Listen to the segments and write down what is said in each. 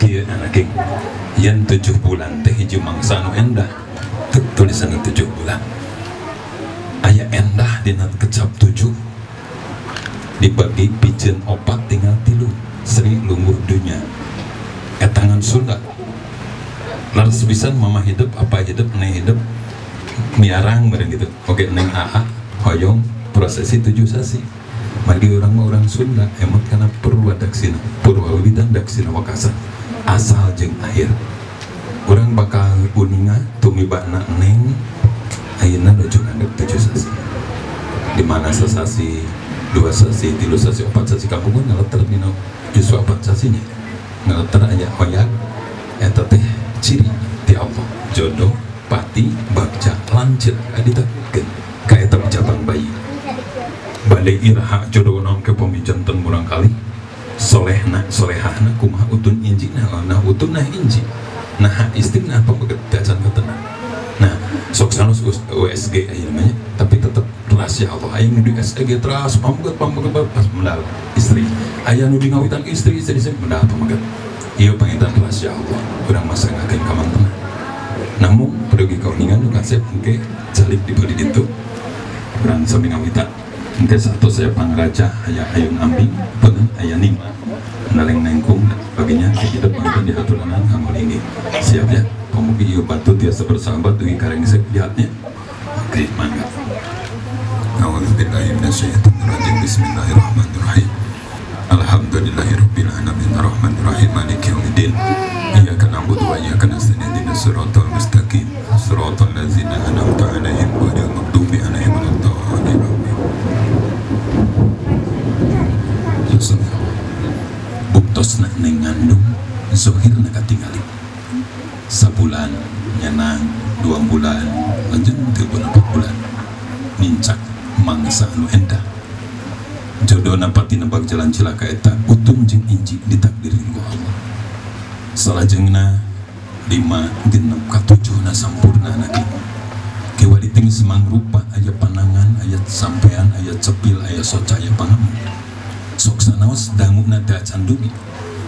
kieu anak yen 7 bulan teh hiji mangsa nu endah tulisan 7 bulan aya endah dina kecap 7 dibagi pijeun 4 tinggal 3 Sri lungguh dunya etangan Sunda laras pisan mama hidup apa hidup neng hidup miarang bareng gitu oke neng AA hoyong prosesi 7 sasi magi orang Sunda emot karena purwadaksina purwawidan daksina wakasan asal jeung akhir orang bakal uninga tumibana neng ayeuna dojong andep 7 sasi di mana sesasi 2 sasi 3 sasi 4 sasi kapungan ngaleter dina justru 4 sasinya ngaleter aya hoyak eta teh ciri ti Allah jodoh pati bagja lanceut aditakeun ka eta cabang bayi bade iraha jodoh naon ke pamijanten murang kali solehna solehahna kumaha utun injina nah utun nah inji nah istiqna apa begedacan ketena nah sok sanos USG aya namanya tapi tetap rahasia Allah aya nu di USG teras pamuget pas mendal istri aya nu di ngawitan istri mendal pamuget ieu panginten rahasia Allah urang masangakeun ka mantena namun pergi kauningan nu kasep engke calik dibeli ditu urang sami ngawitan engke satu saya pangraja aya ayun ambing peun aya nima naleng nengkung baginya hidup panginten dihaturanan ngangol ini siap ya pamugi ieu batu tiasa bersahabat dugi karengsek dihatnya oke mangga A'udzubillahi minasyaitonir rajim bismillahirrahmanirrahim alhamdulillahirabbil alamin arrahmanirrahim maliki yaumiddin iyyaka na'budu wa iyyaka nasta'in ihdinas siratal mustaqim siratal ladzina an'amta 'alaihim ghairil maghdubi 'alaihim waladdallin buktosna neng ngandung zohirna katingali sabulan nyenang 2 bulan lanjut 4 bulan mincak mangsa anu endah jodohna pati nebak jalan cilaka eta utun jeung inji ditakdirin ku Allah salajengna 5 genep ka 7 na sampurna naki kiwari ting semangrupa aya panangan aya sampean aya cepil aya soca aya pangamun sok sanaos danguna teh acan dugi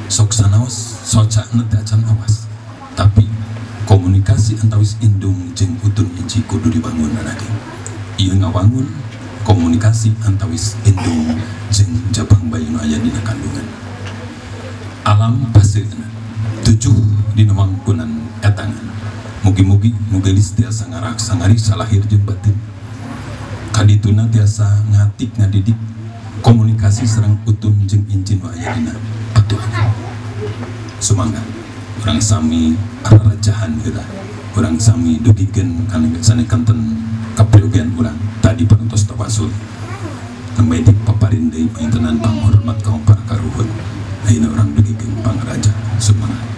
sok sanaos socana teh acan awas tapi komunikasi antawis indung jeung utun inji kudu dibangun anake ieu ngawangun komunikasi antawis indung jeung jabang bayi nu aya dina kandungan alam paseuna 7 dina wangkunan etangan mugi-mugi nu gelis tiasa ngaraksa ngariksa lahir jeung batin kadituna tiasa ngatik ngadidik komunikasi sareng utun jeung injin nu aya dina atuhan sumangga urang sami ararajahan heula urang sami dugikeun kana sanekanten kapriyogian urang tadi parantos tawasul nembe dipaparin deui pangintenan panghormat kaum para karuhun ayeuna urang dugikeun pangaraja sumangga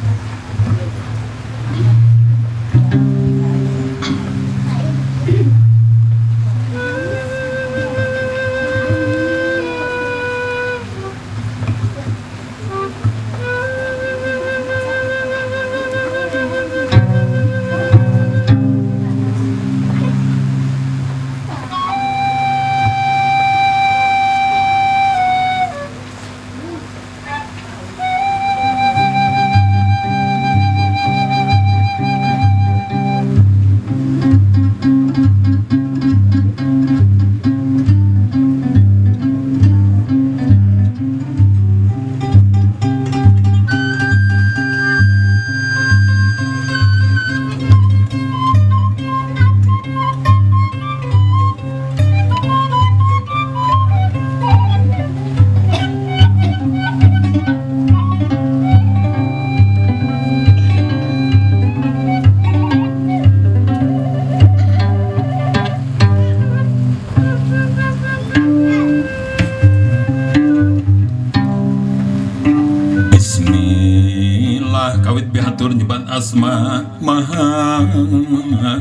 asma maha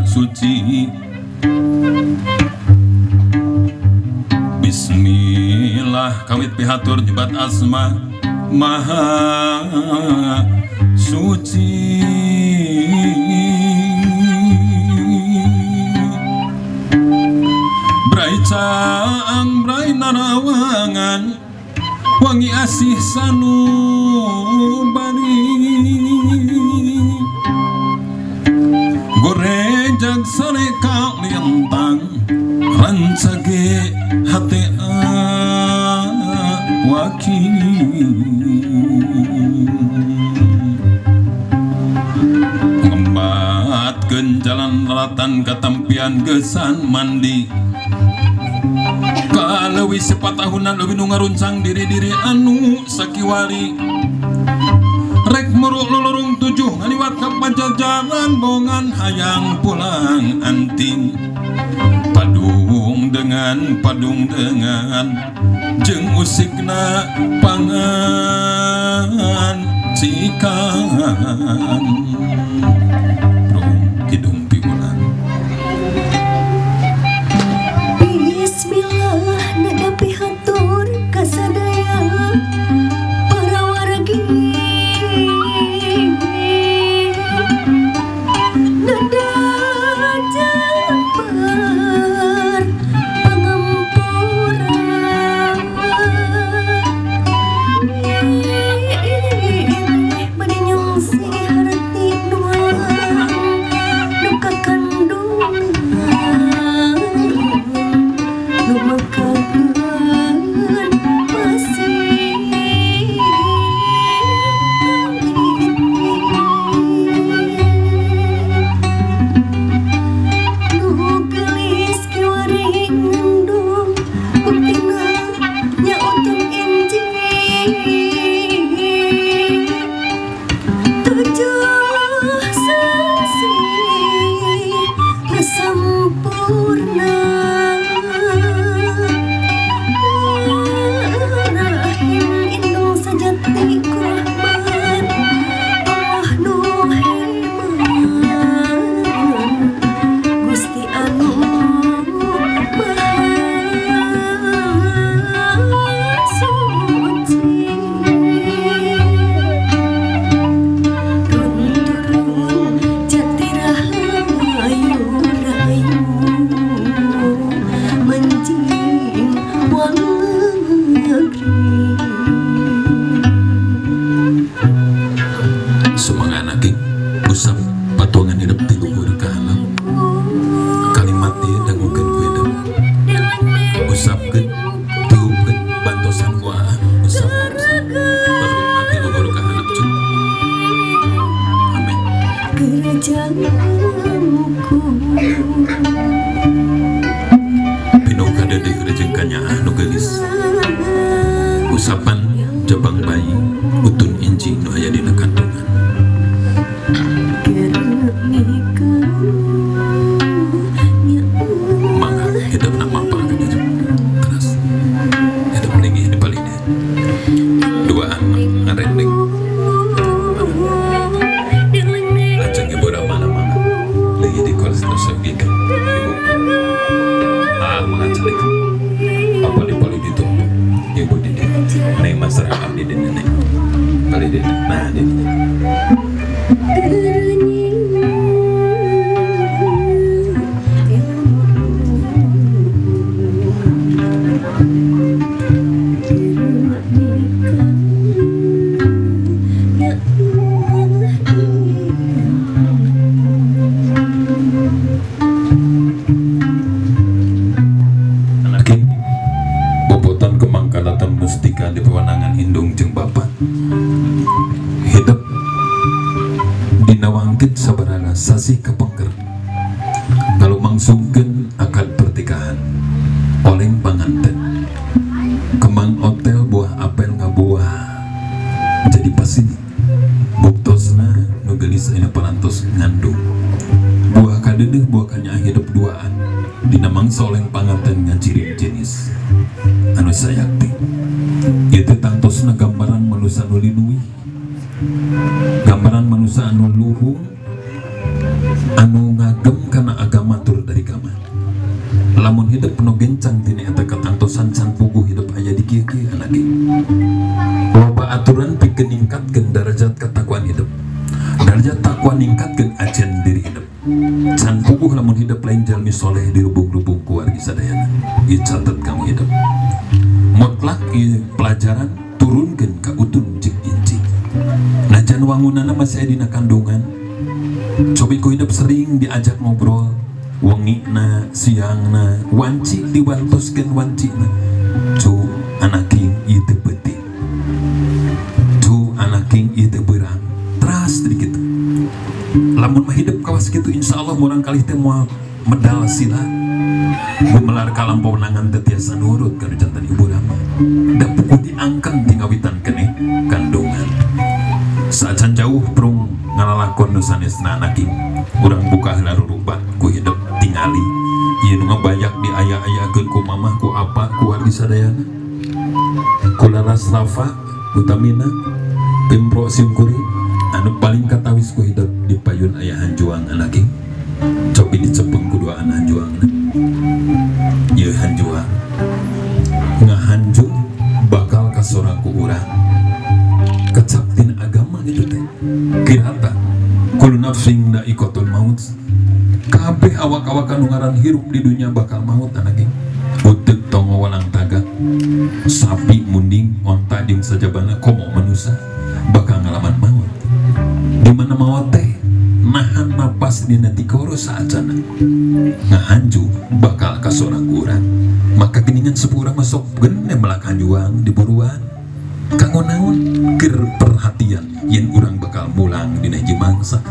suci bismillah kawit pihatur nyebat asma maha suci brai caang brai narawangan wangi asih sanubari Tuhan sage hati wakil ngembatkeun jalan ratan katampian gesan mandi kaleuwih 4 tahunan leuwih nu ngaruncang diri-diri anu sakiwari rek muruk lulurung 7 ngaliwat ka Pajajaran bongan hayang pulang anting padung dengan jeung usikna pangan cikan rung kidung piulan Bismillah nadapi hatur kasadaya para wargi nada jabar pangampura bade nyongsi harti nuang duka kandungan lumakakan masih nugelis kiwari ngandung buktina nyautun inji 7 sasi sampurna rahim indung sajati kurahman Allah nu heman Gusti anu maha suci turun jati rahayu menjing wang negeri sumangana ge usap patungan hidup di luhur kahalang kalimat dia dangukeun ku hidup usapkeun tiupkeun bantosan ku usap baru mati luhur kahalang cuk amin kerajangku pinu kadeudeuk rejeng kanyaah nu geulis usapan jabang bayi utun inci nu aya dina kandungan mangga hidup nama apa gitu keras hidup lagi hidup paling duaan ngarendeng ajeng ibu ramana mangga lagi di kelas nusagikan ibu mengacalik apa di poli ditumpuk ibu di neng masyarakat abdi di nenek pali di nah di bobotan kemangkalatan mustika di pewenangan indung jeung bapak hidup dinawangkeun sabaraha sasih kapengker kalau mangsungkeun akad pertikahan oleng panganten kemang hotel buah apel ngabuah jadi pasini buktosna nu geulis ayeuna parantos ngandung buah kadeudeuk buah kanyaah hidup duaan dina mangsa oleng panganten ngacirim jenis anu sayakti ieu teh tangtosna gambaran manusia anu linuih gambaran manusia anu luhur anu ngagem kana agama tur dari agama lamun hidup penuh gencang tina eta katangtosan can puguh hidup aya di kieu-kieu anak ge loba aturan pikeun ningkatkeun derajat katakwaan hidup derajat takwa ningkatkeun ajen diri hidup can puguh lamun hidup lain jalmi soleh di lubung-lubung keluarga sadayana ieu catet kamu hidup mutlak ieu pelajaran turunkeun ka utun jeung inci najan wangunana masih aya dina kandungan cobi ku hidup sering diajak ngobrol wengina siangna wanci diwantuskeun wancina cu anaking ieu teu peuting cu anaking ieu teu beurang teras sedikit lamun mah hidup kawas kitu insyaallah murang kalih teh moal medal sila gumelar kalampau nangan teu tiasa nurut kana jantan ibu rama da puguh diangken tingawitan keneh kandungan saacan jauh prung ngalalakon nu sanesna anaking urang buka heula rurubat ku hidup tingali ieu nu ngabayak diaya-ayakeun ku mamah ku apa ku wargi sadayana ku laras Rafa utamina pimpro simkuri anu paling katawis ku hidup di payun aya hanjuang anaking cobi dicepeng ku dua anak hanjuangna ieu hanjuang ngahanjung bakal kasorang ku urang kecap tina agama gitu teh kirata kullu nafsin dha'iqatul maut kabeh awak-awak anu ngaran hirup di dunia bakal maut anake uteuk tongo walang taga sapi munding onta jeung sajabana komo manusia bakal ngalaman maut di mana maut teh nahan napas dina tikoro saacana ngahanju bakal kasorang urang maka geningan sepura masuk gene melak hanjuang di buruan kanggo naon keur perhatian yen urang bakal mulang dina hiji mangsa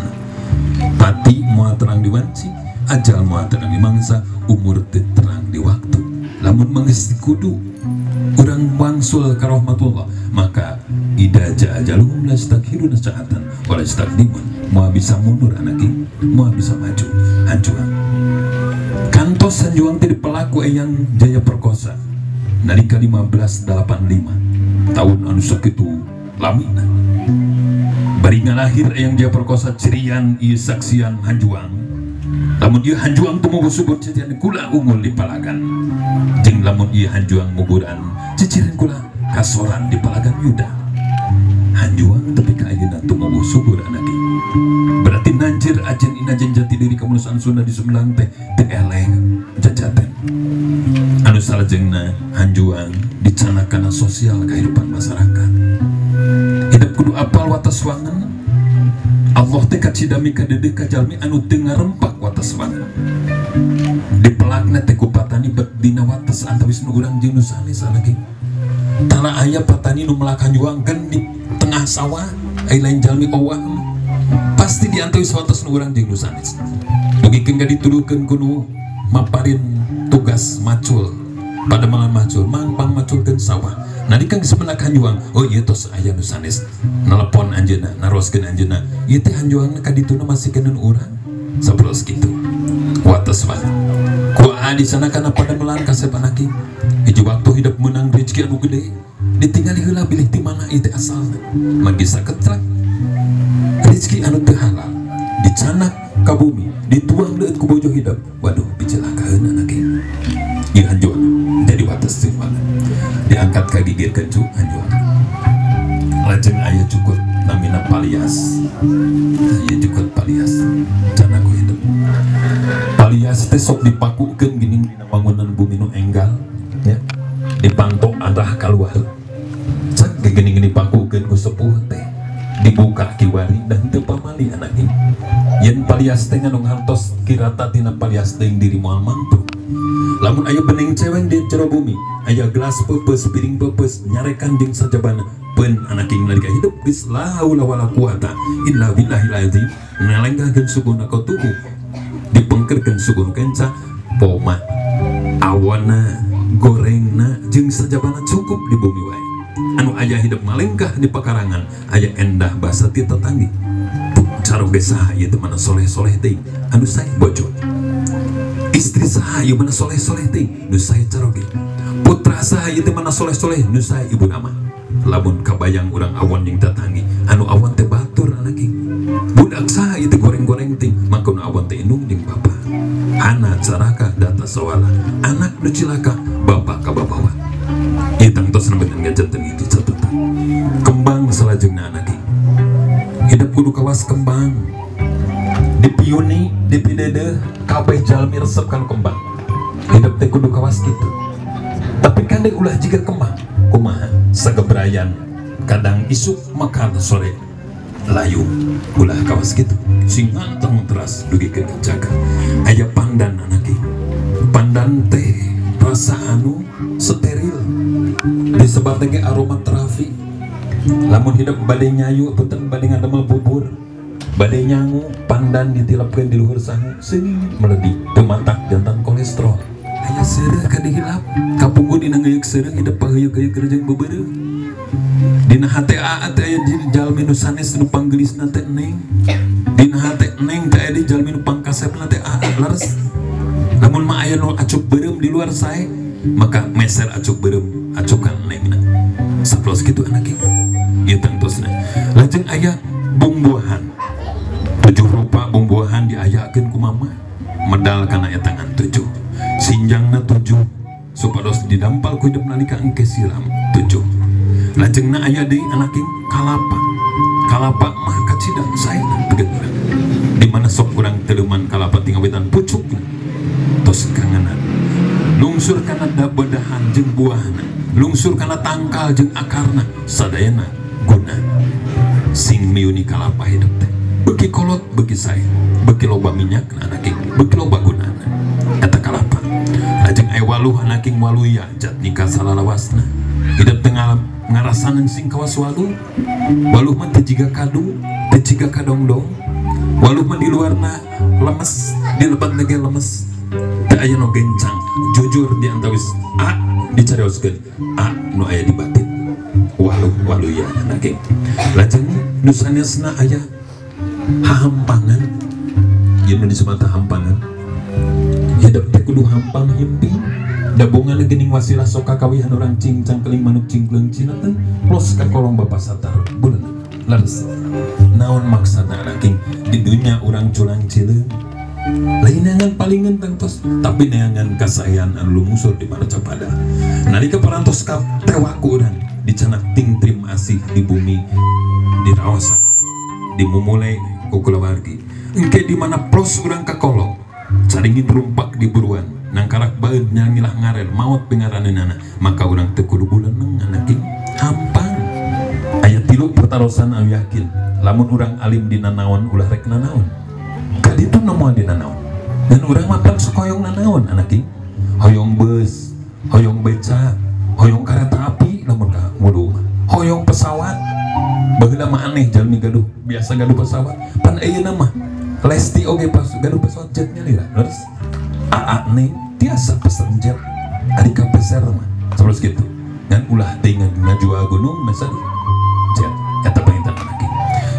pati moal terang di wanci ajal moal terang di mangsa umur teu terang di waktu lamun manggeus kudu urang wangsul ka rahmatullah maka ida ja'ajaluhum lastakhiruna sa'atan wa lastaqdimun moal bisa mundur anaki moal bisa maju hanjuang kantos hanjuang teh pelaku eyang Jaya Perkosa nalika 1585 tahun anu sakitu lamina bari ngalahir eyang Jaya Perkosa cirian ieu saksian hanjuang lamun ieu hanjuang teu mogo subur ciciren kula unggul di palagan jeung lamun ieu hanjuang muguran ciciren kula kasoran di palagan yuda hanjuang tapi ka ayeuna teu mogo subur anake berarti nanjir ajen inajen jati diri kemanusiaan Sunda di Sumedang teh teu eleng jajaten anu salajengna hanjuang dicanakana sosial kehidupan masyarakat hidup kudu apal wates wangen Allah teh kacidami kadede ka jalmi anu teu ngarempak wates wangen dipelakna teh ku patani bet dina wates antawis nu urang jeung nu sanes lagi tara aya patani nu melak hanjuang gen di tengah sawah ai lain jalmi owah pasti diantawis wates nu urang jeung nu sanes dugikeun ka dituduhkeun kudu maparin tugas macul pada malam macul mangpang maculkeun sawah nalika geus menak hanjuang oh ieu tos aya nu sanes nelepon anjeunna naroskeun anjeunna ieu teh hanjuangna ka dituna masikeun urang sabelos kitu wates wae ku di sana kana pada melan kasep anaki hiji waktu hidup menang rezeki anu gede ditinggali heula bilih ti mana ieu teh asalna mangge saketrek rezeki anu teu halal dicanak ka bumi dituang deut ku bojo hidup waduh picelakaeun anake ieu hanjuang jadi wates teh diangkat ka gigir kencu hanjuang lajeng aya cukut namina Palias aya cukut Palias can aku hidup Palias teh sok dipakukeun geuning dina bangunan bumi nu enggal ya dipantau arah kaluar cek geuning dipakukeun ku sepuh teh dibuka kiwari dan teu pamali anak ini yen Palias teh nganu ngantos kirata tina Palias teh diri moal mampu lamun aya bening ceweng di jero bumi aya gelas peupeus piring peupeus nyarekan jeung sajabana peun anak ing nalika hidup geus la haula wala quwata illa billahil azim nalenggakeun suguna ka tubuh dipengkerkeun sugun kenca poma awana gorengna jeung sajabana cukup di bumi wae anu aya hidup malengkah di pekarangan aya endah basa ti tetanggi caro desa ieu teh mana soleh-soleh teh anu sae bojo istri saha ieu mana soleh-soleh teh nu sae caroge putra saha ieu teh mana soleh-soleh nu sae ibu nama lamun kabayang urang awan jeung tetanggi anu awan teh batur anake budak saha ieu teh goreng-goreng teh mangkon awan teh indung jeung bapa anak caraka data sawala anak nu cilaka bapa ka bapawa ieu tangtos nembeun ngajanten itu catatan kembang salajengna anake hidup kudu kawas kembang dipiuni dipidede kabeh jalmi resep kalau kembang hidup teh kudu kawas gitu tapi kan ulah jika kembang kumaha sagebrayan kadang isuk makan sore layu ulah kawas gitu sing nganteng teras dugi ke jaga aya pandan anak pandan teh rasa anu steril disebabkan ge aromaterapi lamun hidup badai nyayu punten badai ngademel bubur badai nyangu pandan ditilapkeun di luhur sangu seung meledi pematak jantan kolesterol aya seureuh ka dihilap kapunggu dina ngeuyeuk seureuh hidup paheuyeuh-heuyeuh jeung bebeureuh dina hate aa teh aya jalmi nu sanes nu panggelisna teh neng dina hate neng teh aya jalmi nu pangkasepna teh aa leres lamun mah aya nu acuk beureum di luar sae maka meser acuk beureum acukan nengna saplos kitu anak ieu tangtosna lajeng aya bumbuahan 7 rupa bumbuahan diayakeun ku mama medal kana eta tangan 7 sinjangna 7 supados didampal ku hidup nalika engke siram 7 lajengna aya deui anak kalapa mah kacidang saena teget urang di mana sok kurang teleuman kalapa tinggal wetan pucukna tos kangenan lungsur kana bedahan jeung buahna lungsur kana tangkal jeung akarna sadayana guna sing miuni kalapa hidup teh beuki kolot beuki sae beuki loba minyak anak beuki loba gunana eta kalapa lajeng aya waluh anak waluya jat nikah salalawasna hidup tengah ngarasanan sing kawas waluh mah teu jiga kadu teu jiga kadongdong waluh mah di luarna lemes di lebatna ge lemes teu aya nu gencang jujur di antawis a dicarioskeun a nu aya di batin waluh ya anak lajeng nu sanesna aya hahampangan ieu nu disebut hahampangan hidup teh kudu hampang himping dabungan geuning wasilah sok kakawihan urang cingcang keling manuk cingkleung cinaten plus ka kolong bapa satar buleuna leres naon maksana anak di dunya urang culang cileung lain neangan palingan tangtos tapi neangan kasayan anu lumusul di mana capada nalika parantos ka tewaku urang dicanak ting trim asih di bumi di raosan dimumulai ku kulawargi engke di mana plos urang ka kolong caringin rumpak di buruan nangkarak baeud nyangilah ngaren maot pingaraneunana maka urang teu kudu buleuneng anak hampang aya 3 pertarosan anu yakin lamun urang alim dina naon ulah rek nanaon kaditu namuan dina naon dan urang mah pan sok hoyong nanaon anak hoyong bus hoyong beca hoyong kereta api lamun ka mudu hoyong pesawat baheula mah aneh jalmi gaduh biasa gaduh pesawat pan ayeuna mah lesti oge pas gaduh pesawat jetnya lira terus aa neng tiasa pesen jet adika peser mah terus gitu dan ulah dengan ngajua gunung masa jet eta paintan anak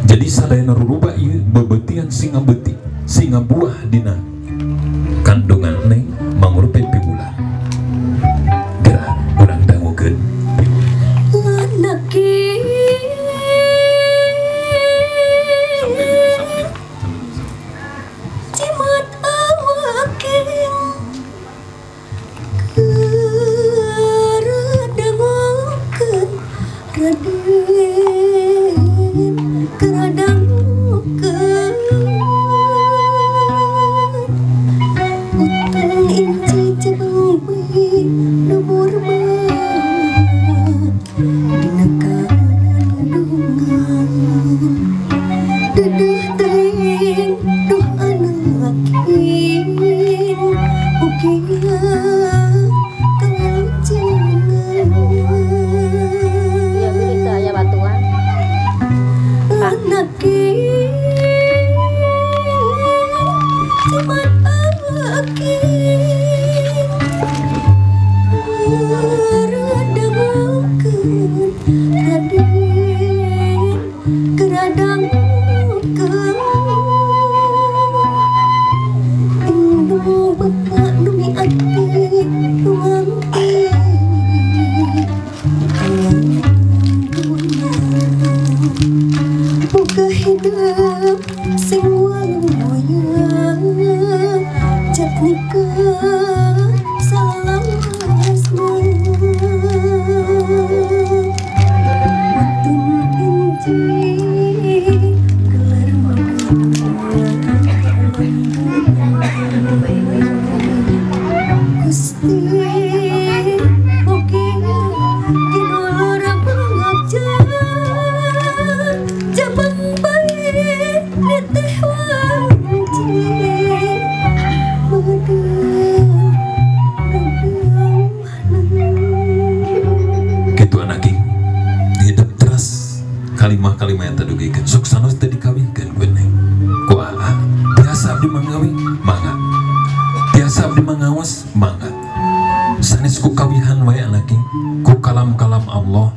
jadi sadayana ruruba ieu bebetian singa beuti singa buah dina kandungan neng mangrupe pibulan gerak urang dangukeun anak cimat awaking keredangukeun raden keredangukeun utang inci cebeng beuih lumur dina kandungan duduh teuing duh anak king ukia kalucingan ya bisa ya batuan anak king cimat awaking keredangukeun raden keredangukeun induh bapak dumi ati nuangti buka hidup sing waluya jat nikah salawasna watung inci gelar Gusti oke kidulur pangajar jabang bae neteh wanci sok sanes teu dikawinkeun ku neng ku aa biasa abdi manggawi mangga biasa abdi mangawas mangga sanes ku kawihan wae anaking ku kalam-kalam Allah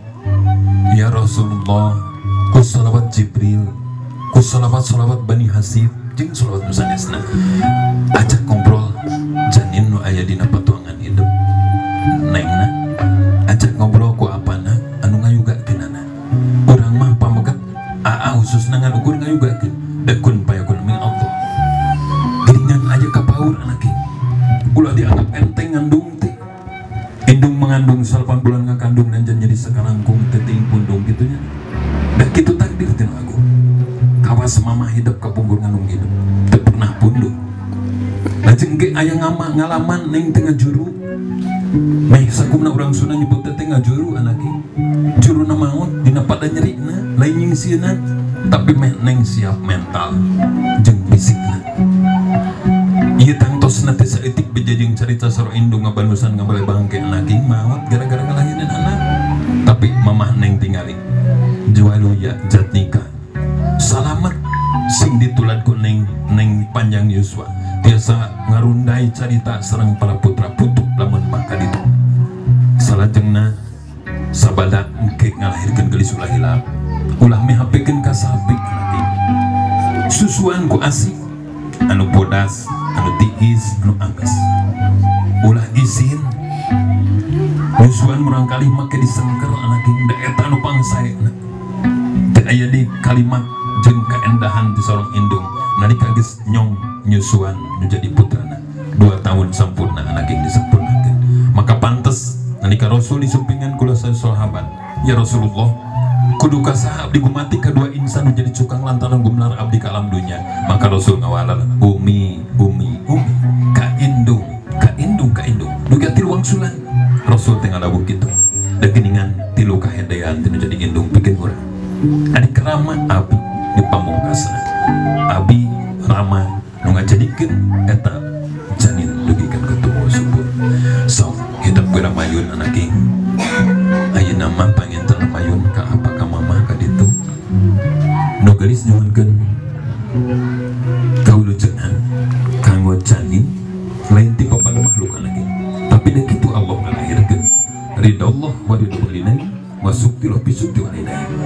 ya Rasulullah ku salawat Jibril ku salawat Bani Hasib jeung salawat nu sanesna ajak ngobrol janin nu aya dina patuangan hidup nengna ajak ngobrol ku apana anu ngayugakeunana urang mah pamegat aa khususna ngadukur ngayugakeun dakun payakun min Allah geringan aja kapaur anake ulah dianggap enteng ngandung teh indung mengandung 8 bulan ngakandung dan jadi sakalangkung teting pundung gitunya da kitu takdir teh aku kawas mama hidup kapungkur ngandung hidup teu pernah pundung lajeng ge aya ngalaman neng tengah juru meh sakumna urang Sunda nyebut teh ngajuru anake juruna maut dina pada nyerina lain nyingsieunan tapi meh neng siap mental jeung fisikna ieu tangtosna teh saeutik bejajeng carita saro indung ngabanusan ngabale bangke anake maut gara-gara ngalahireun anak tapi mamah neng tingali jualuya jatnika salamet sing ditulad ku neng panjang yuswa biasa ngarundai carita sareng para putra putu lamun maka ditu salajengna sabada engke ngalahirkeun gelis ulah hilap ulah mehapekeun ka sapi anake susuan ku asih anu bodas anu tiis anu amis ulah izin susuan murang kali make disengker anake da eta anu pangsaena teu aya di kalimat jeung kaendahan di sorong indung nalika geus nyong nyusuan nu jadi putrana 2 tahun sampurna anak yang disempurnakan maka pantes nalika Rasul disumpingan kula sahabat ya Rasulullah kudu kasaha abdi gumati kedua insan nu jadi cukang lantaran gumlar abdi ka alam dunya maka Rasul ngawalal umi ka indung duga tilu wangsulan Rasul teh ngadawuh kitu da geuningan tilu kahendean teh jadi indung pikeun urang ari kerama abdi di pamungkasna abi rama nu ngajadikeun eta janin dugikeun ketemu subur sok hidup geura mayun anake ayeuna mah panginten mayun ka apa ka mama ka ditu nu geulis nyuhunkeun kaulujengan kanggo janin lain ti papada makhluk anake tapi da kitu Allah ngalahirkeun ridallah wa ridul walidayni wa sukti rabbi sukti walidayni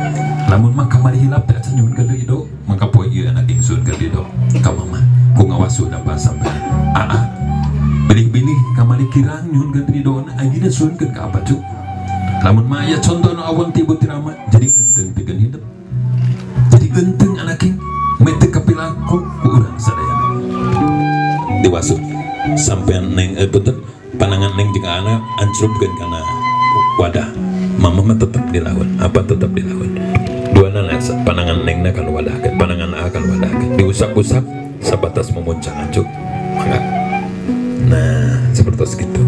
lamun mah kamari hilap teh acan nyuhunkeun ridho maka poe ieu anak ingsun keur ridho ka mama ku ngawasu da bahasa aa bilih-bilih kamari kirang nyuhunkeun ridhona ayeuna suhunkeun ka apa cuk lamun mah aya contoh nu awon ti ibu tirama jadi genteng pikeun hidup jadi genteng anake mete kapilaku ku urang sadaya dewasa sampean neng betul panangan neng jeung anak ancrupkeun kana wadah mama mah tetap dilawan apa tetap dilawan duana panangan nengna kan wadah kan panangan akan wadah kan diusap-usap sebatas memuncang ancuk maka nah seperti itu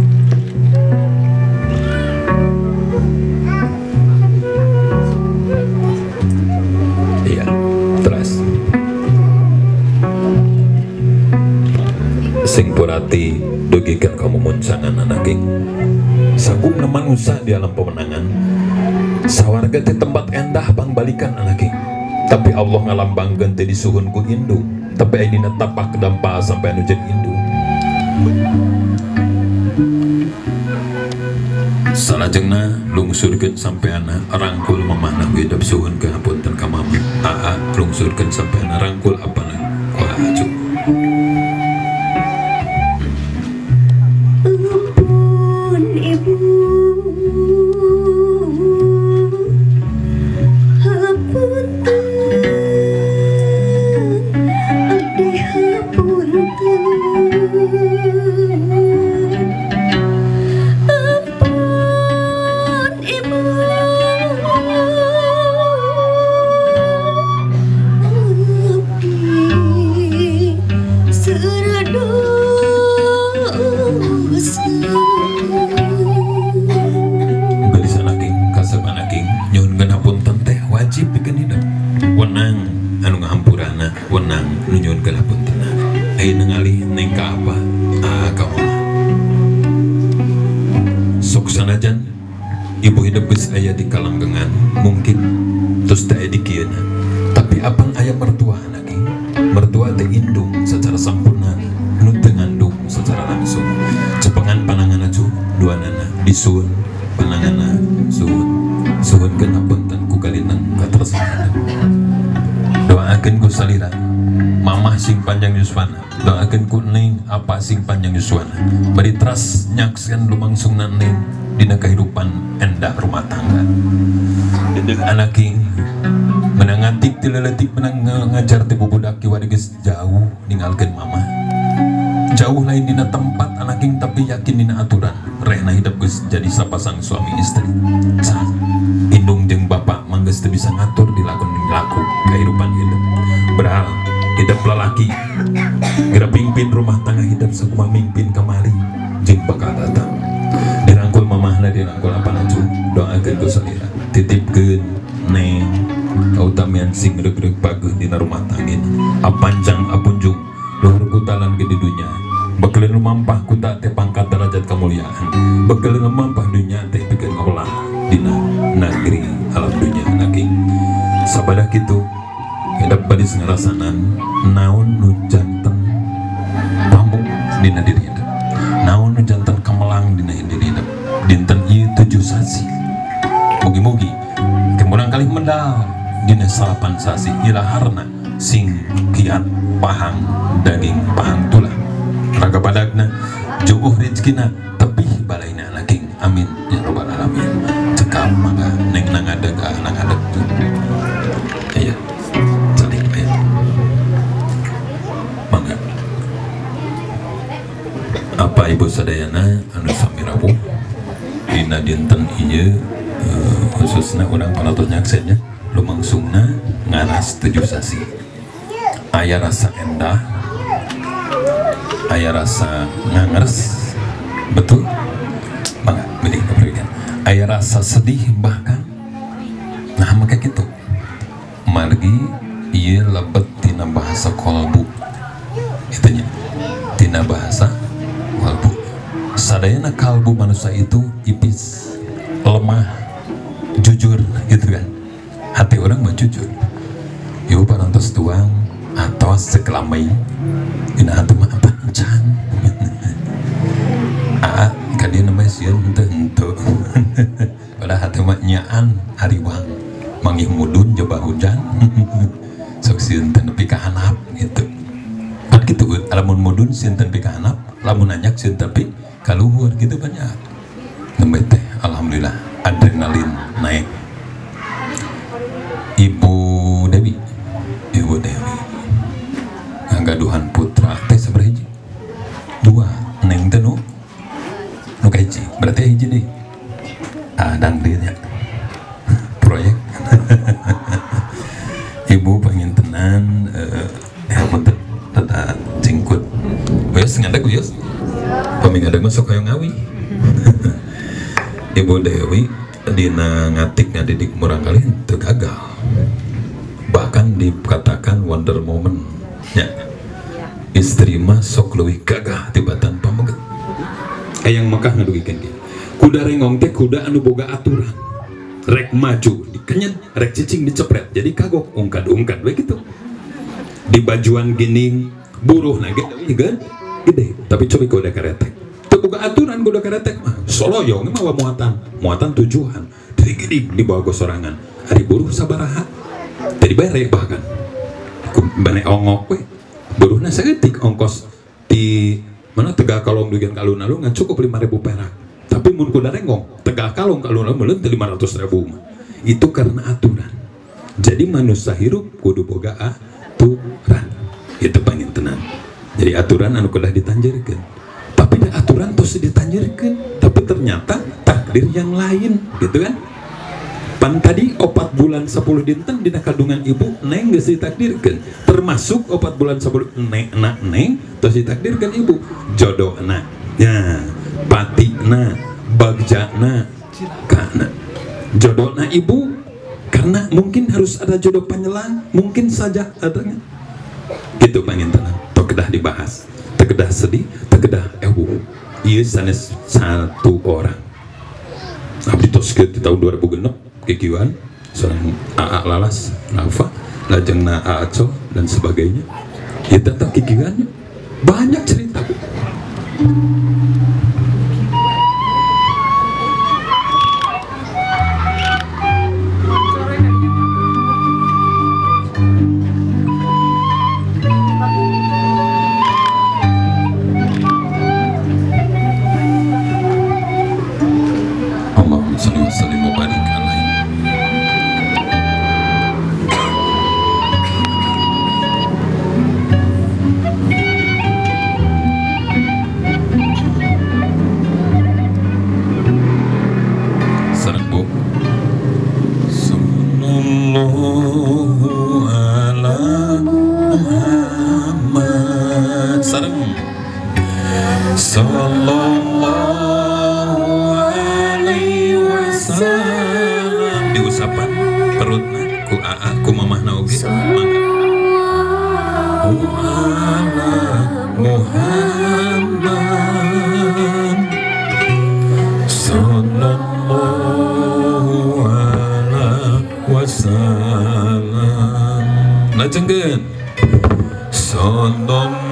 iya terus sing purati dugikan kamu muncangan anake sagum neman usah di alam pemenangan sawarga teh tempat endah pangbalikan anake tapi Allah ngalambangkeun teh disuhun ku indung tapi dina tapak kedampa sampai anu jadi indung salajengna lungsurkeun sampeana rangkul mamahna hidup suhun ke hapunten ka mama aa lungsurkeun sampeana rangkul apana ku acu tapi apang ayam mertua lagi, mertua teh indung secara sempurna, nu teu ngandung secara langsung. Cepengan pananganna cu dua nana disuun pananganna suun kena punten ku kalintang katresnan. Doakeun ku salira mamah sing panjang yuswana, doakeun ku neng apa sing panjang yuswana, bari teras nyakskeun lumangsungna neng dina kehidupan endah rumah tangga. Dedeg anaking menang ngatik tileletik menang ngajar ti bubudak ki wadeges jauh ninggalkeun mama. Jauh lain dina tempat anaking tapi yakin dina aturan. Rehna hidup geus jadi sapasang suami istri. Sah indung jeung bapak manggeus teu bisa ngatur dilakon laku kehidupan hidup. Berhal hidup lelaki geura pimpin rumah tangga hidup sakumaha mimpin kamari jeung bakal datang. Dirangkul mamahna dirangkul apanacu doakeun ku salira titipkeun neng kautamian sing reug-reug paguh dina rumah tangga apanjang apunjung luhur kutalan gede dunya bekeleun lumampah kuta teh pangkat derajat kemuliaan bekeleun lumampah dunya teh pikeun ngolah dina negeri alam dunya lagi sabada kitu hidup badis ngarasanan naon nu janten pamuk dina diri hidup naon nu janten kemelang dina diri hidup dinten ieu 7 sasi mugi-mugi kemudian kali mendal dina salapan sasi ilaharna sing kiat pahang daging pahang tulang raga badagna juuh rezekina tepih balaina anaking amin ya robbal alamin cekap mangga neng nangadeg aya saling aya mangga apa ibu sadayana anu sami rawuh dina dinten ieu khususna urang panatos nyaksenya lumangsungna ngaras 7 sasi aya rasa endah aya rasa ngangers betul mangga milih keprikan aya rasa sedih bahkan nah maka gitu margi ieu lebet tina bahasa kolbu itunya tina bahasa kolbu sadayana kalbu manusia itu ipis lemah jujur gitu kan hati orang mah jujur ieu parantos tuang atau sekelamai dina hati mah apa encan dia namanya sieun henteu pada hati mah nyaan hariwang manggih mudun coba hujan sok sieun teh nepi ka handap gitu kan kitu lamun mudun sieun teh nepi ka handap lamun anyak sieun tapi ka luhur gitu banyak nembe teh alhamdulillah adrenalin naik. Ibu Dewi ngagaduhan putra teh sabaraha hiji? 2 neng teh nu kahiji berarti hiji deh dan dia proyek ibu pangintenan punten tata cingkut wios ngadeg wios pamingadeg mah sok hoyong ngawi Ibu Dewi dina ngatik ngadidik murang kali teu gagal bahkan dikatakan wonder moment ya istri mah sok leuwih gagah tibatan pameget yang Mekah ngadugikan dia kuda rengong teh kuda anu boga aturan rek maju dikenyet rek cicing dicepret jadi kagok ungkad we gitu di bajuan gining buruh na gede tapi coba kuda karetek teu boga aturan kuda karetek mah soloyong mah muatan tujuan gede di bawah gosorangan hari buruh sabaraha tadi bare bahkan bane ongok we buruhna saeutik ongkos di mana Tegal Kalong dugian kalun-alun ngan cukup 5.000 perak tapi mun kuda rengong Tegal Kalong kalun-alun meuleun 500.000 itu karena aturan jadi manusia hirup kudu boga aturan itu pangintenan jadi aturan anu kudah ditanjirkeun tapi da aturan tos ditanjirkeun tapi ternyata takdir yang lain gitu kan pan tadi 4 bulan 10 dinten dina kandungan ibu neng geus ditakdirkeun termasuk 4 bulan 10 neng tos ditakdirkeun ibu jodohna nya patina bagjana kana jodohna ibu karena mungkin harus ada jodoh penyelang mungkin saja adanya gitu pangintenan tok kedah dibahas teu kedah sedih teu kedah ieu sanes 1 orang abdi tos ke tahun 2006 kekieuan seorang AA Lalas Nafa lajengna Aco dan sebagainya. Ya tentang kikirannya banyak cerita. Allahumma sholli wa sallim wa barik alaihi. Sarang Bu. Sallallahu ala Muhammad. Sarang. Sallallahu alaihi wasallam. Diusapan perutna ku aa ku mamahna oge. Mangga. Ala Muhammad. Sallallahu alaihi wasallam. Lajengkeun. Sallallahu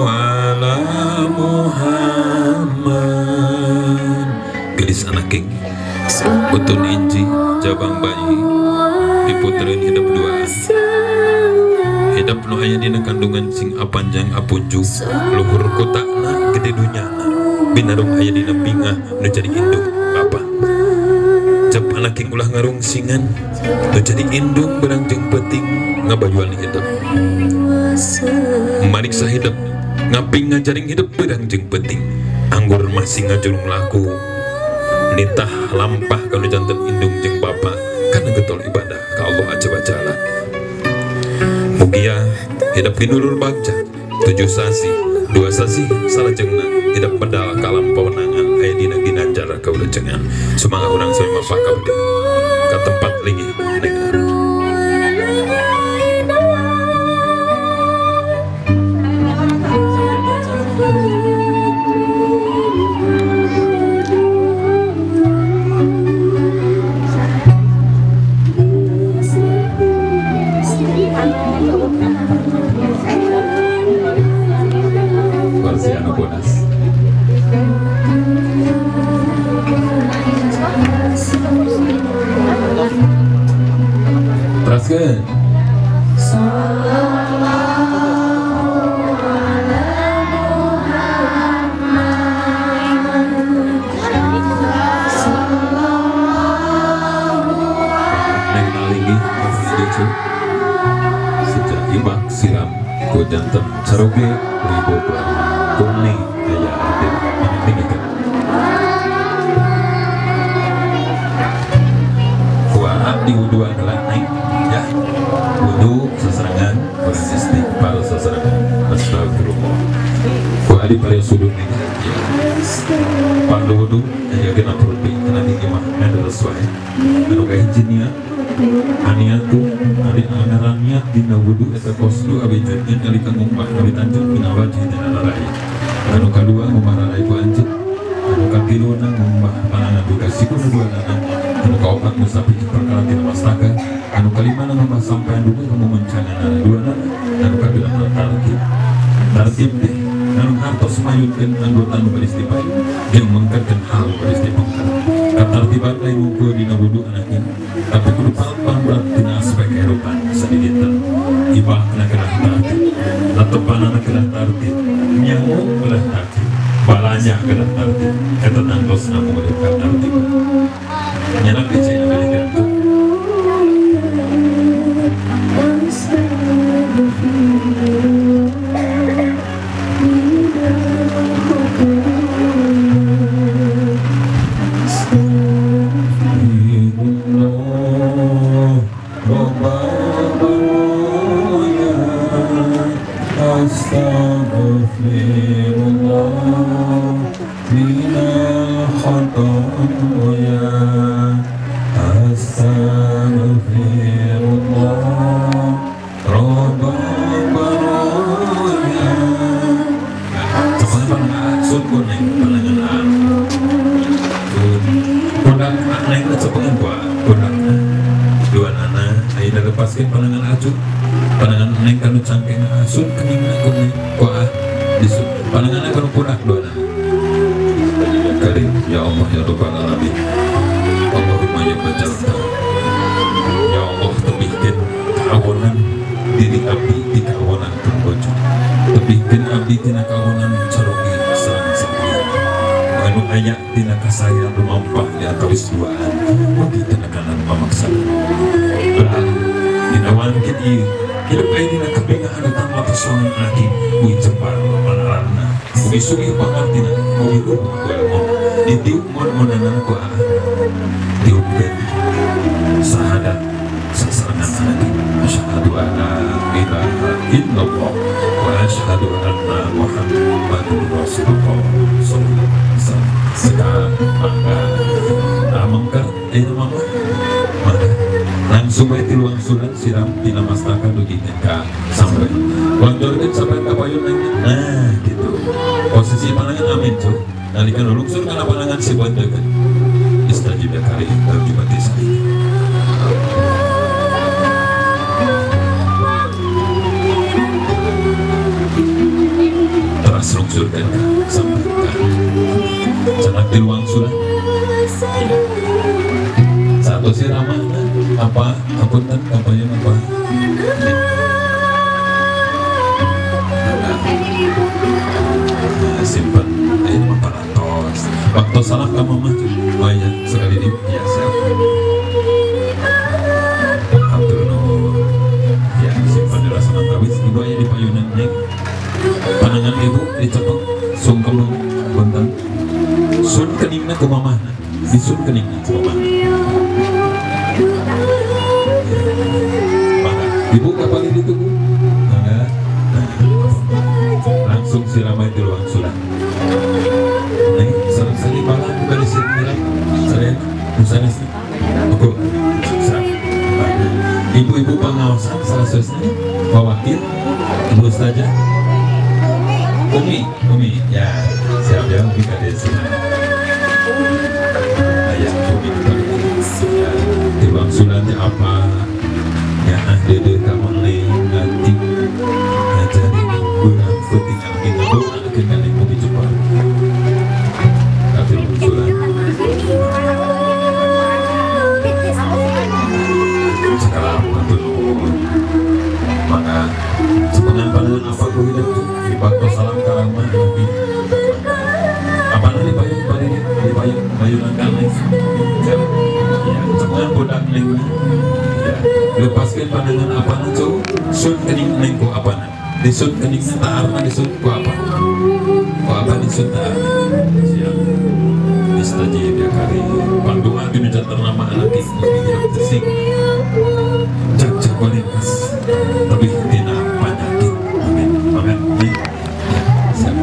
ala Muhammad. Gelis anak king utun inji jabang bayi diputreun hidup dua. Hidup nu aya dina kandungan sing apanjang apunjuk luhur kotakna gede dunyana binarung aya dina bingah nu jadi indung bapa. Jep anak king ulah ngarungsingan nu jadi indung berang jeung peuting ngabayuan hidup. Marik sahidep ngaping ngajaring hidup berang jeung peuting anggur masih ngajulung laku nitah lampah kana janten indung jeung bapa kana getol ibadah ka Allah aja wajalla. Mugia hidup kinulur bagja 7 sasi 2 sasi salajengna hidup pedal kalampau nangan aya dina ginanjar kaulajengan. Sumangga urang sami mapah kabeh ka tempat linggih negara. Teruskan. Sejak ibak siram ku janten caroge ribu kuni aya adik tinggikan kuat di wudu adalah naik ya wudu seserangan orang istighfar seserangan astagfirullah kuat di pada sudut ini ya pandu wudu aya kena perut kena tinggi mah ada sesuai anu kahijinya aniatu ari anggaran niat dina wudu eta kosdu abi jeung kali kangumpah abi tanjung dina wajih dina larai. Anu kadua ngumpah larai ku anjeun. Anu katiluna ngumpah panana duka sikuna duanana. Anu kaopat musapi perkara tina mastaka. Anu kalimana ngumpah sampean duka kamu mencanana duanana. Anu kabilang tartib. Tartib teh anu hartos mayunkeun anggota nu beristighfar jeung mengkeun hal beristighfar. Katartiban lain ngumpul dina wudu anaknya. Tapi kudu palpang berat tina aspek kehidupan sedikit ibah kena tartib latepan anak kena tartib nyamuk kena tartib balanya kena tartib eta nangtos namun kena tartib nyanak dicaya kali gantung tuh panangan neng kanu cangkeng sun keningna kuning kuah disut panangan kanu purak doa karim ya Allah ya Rabbal alamin Allahumma ya bajalta ya Allah tebihkeun kaawonan diri abdi di kaawonan pembojo tebihkeun abdi tina kaawonan carogi sareng sampeyan anu aya tina kasayang lumampah di antawis duaan mugi tina kanan pamaksana lah dina wangkit ieu hidup aya dina kabingahan datang lapasonan aki mugi cepar panarana mugi sugih pangartina mugi ruh kuelmo ditiup mon-monanan ku tiupkeun sahadat sasarangan hati asyhadu alla ilaha illallah wa asyhadu anna muhammadur rasulullah sallallahu alaihi wasallam sekarang mangga ayeuna mah langsung bae tiluang surat siram dina mastaka dugikeun ka sampai wandorkeun sampai ka payun nah gitu posisi panangan amin cuk nalika lungsur kana panangan si bandekeun istajib ya kari terjumpa di sini terus lungsurkan sampai ka canak tiluang surat satu si ramana apa apunten kampanye apa simpan ini mah parantos waktu salam ka mama oh iya sekali ini ya siap hatur nuhun ya simpan di rasa mantawis ibu aya di payunan neng panangan ibu dicepeng sungkem punten sun keningna ku mamahna disun keningna ku mamahna ibu kapal ini tunggu nah, langsung siramai di ruang surat nih sering balang bukan di sini sering misalnya sih ibu-ibu pengawasan salah satunya wakil ibu saja Umi ya siap ya Umi kade sini ayah Umi ya di ruang suratnya apa ya dede kamali nanti ngajari kurang penting lagi ngedoa dengan yang mau dicoba tapi munculan sekarang menurut maka sepengan pandangan apa ku hidup di bakto salam karamah nabi apa nanti bayunan kaleng ya sepengan budak neng lepaskan pandangan apa nanti sun kening neng ku apa nanti disut kening taarna disut ku apa disut taarna siap istajib ya kari panduan di meja ternama anak itu hidup tersing cak walikas tapi tina penyakit amin amin nih ya siap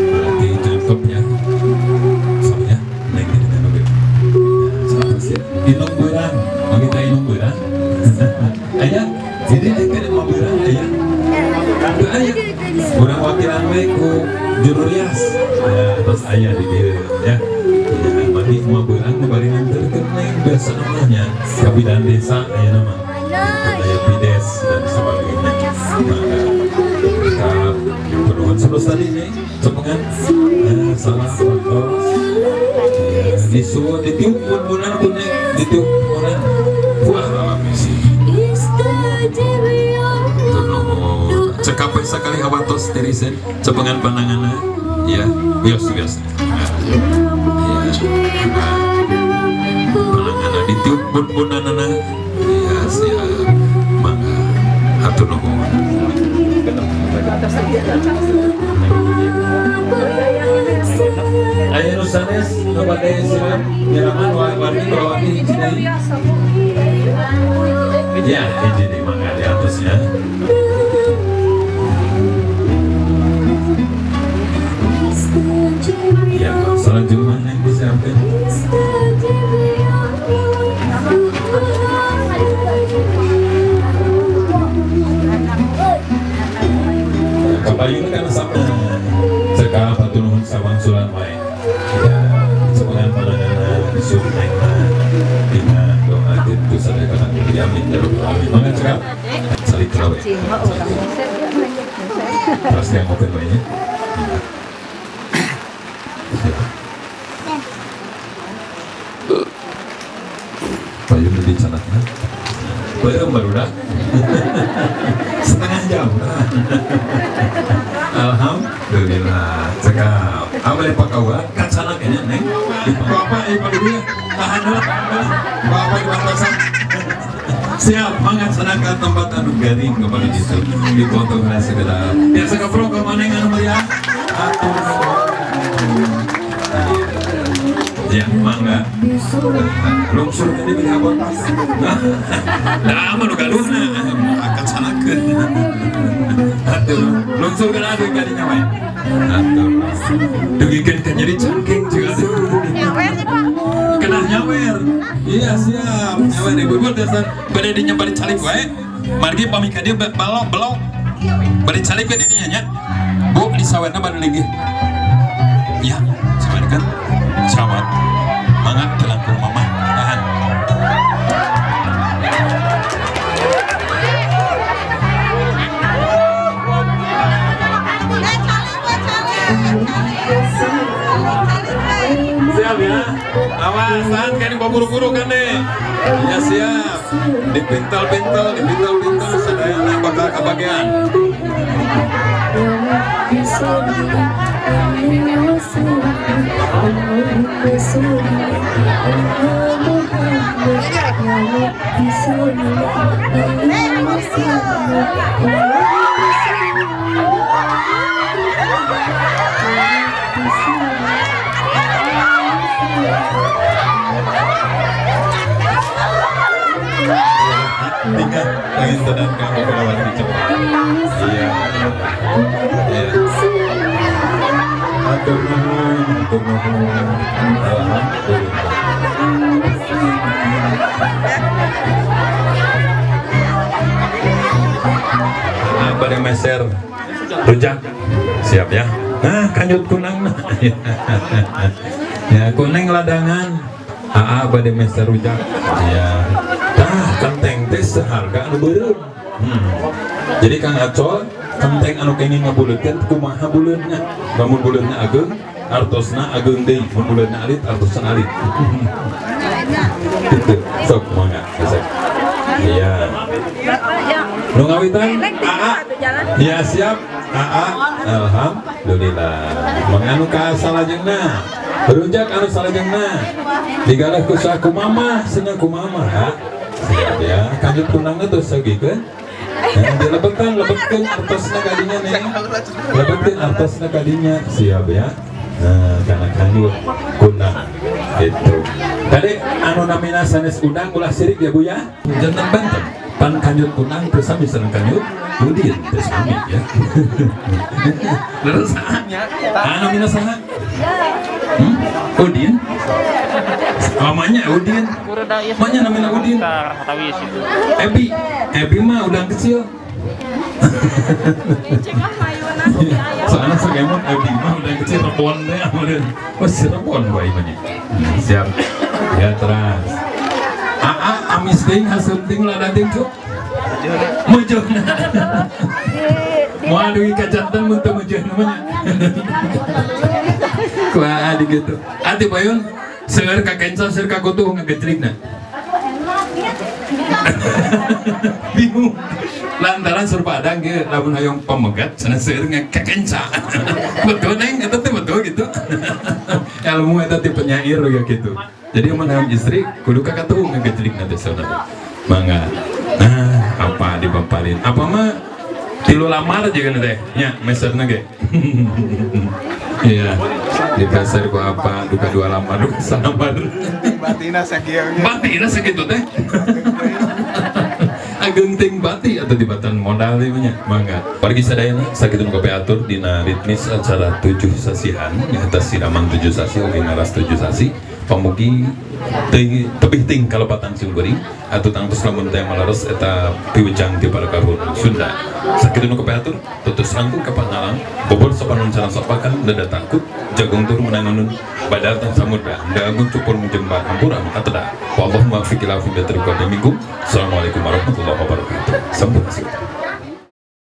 berarti cakep ya soalnya neng ini neng inung berang kita inung berang ayah jadi akhirnya mau berang ayah ayah kurang wakilan ku juru rias ya terus ayah di dia ya mati mau berang kembali nanti keneng biasa namanya kabinet desa ayah nama ayah pides dan sebagainya maka penuhan sebelum tadi nih cepengan salah faktor disuruh ditiup pun-punan kuning ditiup punan buah alami sih cekapai sekali awatos terisen cepengan pandangannya ya bias ya pandangannya ditiup pun-punanana ya siap mangga hatur nuhun ayo nusanes kepada silam nyeraman warni bawani hijinai ya hijinai mangga di atasnya ya salah jumlah yang disiapkan kabayun kan sama sekarang batu nuhun sawang sulan main ya sepengan pandangan disuruh naik Siap. Saling terawih. Terus yang mau banyak. Bayu di sana. Baru dah. Setengah jam. Alhamdulillah. Cekap. Ambil pak kau kan sana kayaknya neng. Bapak ibu dia tahan dulu. Bapak ibu batasan. Siap, mangga sana ke tempat anu garing kembali itu di foto nasi kedap. Ya sekapro kemana yang anu melihat? Ya, mangga. Lungsur ini beli apa? Nah, manu galuh na akan sana ke. Aduh, lungsur kan ada kadinya wae. Aduh, dugikeun kan jadi cangking juga. Nyawer sih Pak. Kena nyawer. Iya siap. Nyawer di bubur dasar. Bade di nyambari calik wae. Margi pamika dia belok. Bade calik ke didinya nya. Bu di sawerna baru lagi. Iya, sawer kan. Selamat. Mangga telangkung mama. Tahan. Siap ya. Awasan kan buru-buru kan deh. Ya siap. Dipintal sedaya naik bakal kebagian. Tinggal pengen tenang kamu kelewat di cepat. Iya. Atur nuhun. Alhamdulillah. Pada meser rujak siap ya. Nah kanjut kunang. Ya kuning ladangan. Pada meser rujak. Ya. Kenteng teh seharga anu beureum. Jadi Kang Acol kenteng anu kenging ngabulutkeun kumaha buleunna. Lamun buleunna ageung artosna ageung deui, mun buleunna alit artosna alit. Kitu. Sok mangga gesek. Iya. Nu ngawitan AA. Ya siap. AA. Alhamdulillah. Manganu ka salajengna. Rujak anu salajengna. Digaleh ku saku mama, cenah ku mama. Siap ya, kanjut tunangnya terus sagikeun. Dilebetkan artosna kadinya nih. Lebetkeun artosna kadinya. Siap ya. Nah, kana kanjut kunang itu. Tadi anu namina sanes udang ulah sirik ya Bu ya. Janten benten. Pan kanjut kunang terus sami sareng kanjut udin terus sami ya. Terus anu namina saha? Udin. Namanya Udin. Namanya namanya Udin. Ebi mah udang kecil. Soalnya segemon Ebi mah udang kecil rebon deh amureun. Masih rebon bae banyak. Siap. Ya terus. Amis ting hasil ting lada ting cuk. Mujurna. Moal duit kajantan mun teu mujur namanya. Kuah adi gitu. Ati bayun seueur ka kenca seueur ka kutuh ngagecrigna. Bingung. Lantaran surpadang ge lamun hayong pamegat cenah seueur ngakekenca. Betul neng eta teh betul gitu. Ilmu eta ti penyair ya gitu. Jadi mun hayong istri kudu ka katuh ngagecrigna teh saudara. Mangga. Nah, apa dibampalin? Apa mah tilu lamar aja kan teh nya meserna ge. Iya. Di pasar ku apa duka 2 lamar duka 1 lamar. Batina sakitu teh. Ageung ting bati atau dibatan modal nya mangga. Pergi sadayana sakitu nu kopi atur dina ritmis acara 7 sasihan eta siraman 7 sasi oge ngaras 7 sasi. Pamugi tebih ting kalepatan Sumberring atau tangtus lamun teh malaros eta piwujang ti para kahun Sunda. Sakitu nu kepeatur tutus rangkung ka pangalang bobor sopan rencana sopakan dada takut jagung tur menangunun Badatan samudra dagun cupur menjembar hampura makatda. Wallahumma fiqila fi minkum. Assalamualaikum warahmatullahi wabarakatuh. Sampurasun.